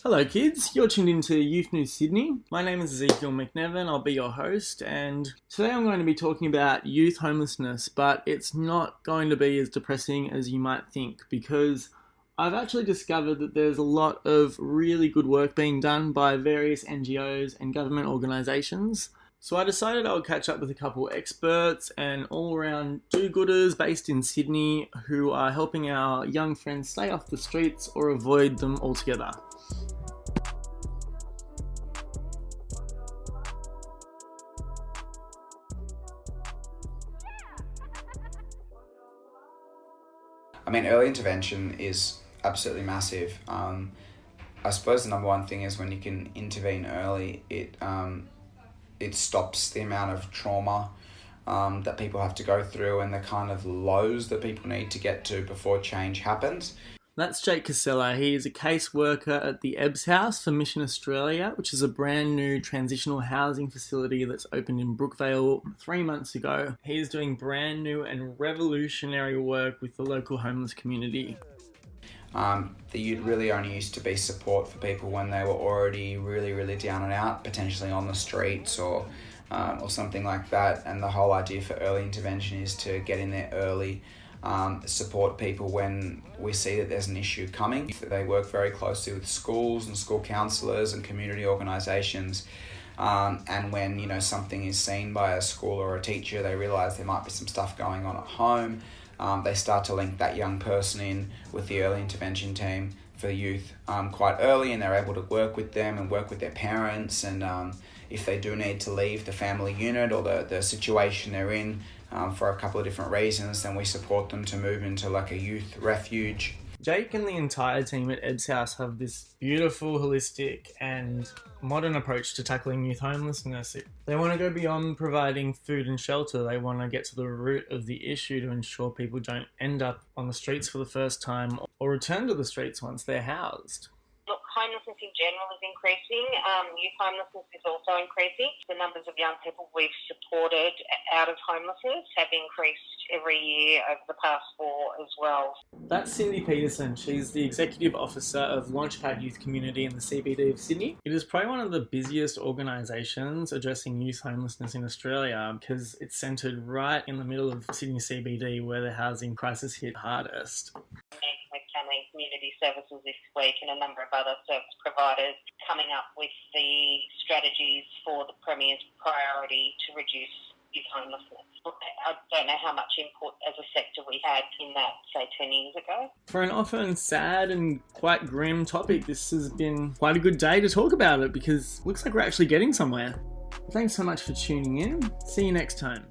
Hello kids, you're tuned into Youth News Sydney. My name is Ezekiel McNevin, I'll be your host, and today I'm going to be talking about youth homelessness, but it's not going to be as depressing as you might think, because I've actually discovered that there's a lot of really good work being done by various NGOs and government organisations. So I decided I would catch up with a couple experts and all-round do-gooders based in Sydney who are helping our young friends stay off the streets or avoid them altogether. I mean, early intervention is absolutely massive. I suppose the number one thing is when you can intervene early, it stops the amount of trauma that people have to go through and the kind of lows that people need to get to before change happens. That's Jake Casella. He is a caseworker at the Ebbs House for Mission Australia, which is a brand new transitional housing facility that's opened in Brookvale 3 months ago. He is doing brand new and revolutionary work with the local homeless community. The Ute really only used to be support for people when they were already really down and out, potentially on the streets or something like that. And the whole idea for early intervention is to get in there early, support people when we see that there's an issue coming. They work very closely with schools and school counsellors and community organisations. And when something is seen by a school or a teacher, they realise there might be some stuff going on at home. They start to link that young person in with the early intervention team for the youth quite early, and they're able to work with them and work with their parents. And if they do need to leave the family unit or the situation they're in for a couple of different reasons, then we support them to move into like a youth refuge. Jake and the entire team at Ebbs House have this beautiful, holistic and modern approach to tackling youth homelessness. They want to go beyond providing food and shelter. They want to get to the root of the issue to ensure people don't end up on the streets for the first time or return to the streets once they're housed. Look, homelessness in general is increasing. Youth homelessness is also increasing. The numbers of young people we've supported out of homelessness have increased every year over the past 4 as well. That's Cindy Peterson. She's the Executive Officer of Launchpad Youth Community in the CBD of Sydney. It is probably one of the busiest organisations addressing youth homelessness in Australia because it's centred right in the middle of Sydney CBD where the housing crisis hit hardest. Family Community Services this week and a number of other service providers coming up with the strategies for the Premier's priority to reduce youth homelessness. I don't know how much input as a sector we had in that, say, 10 years ago. For an often sad and quite grim topic, this has been quite a good day to talk about it because it looks like we're actually getting somewhere. Thanks so much for tuning in. See you next time.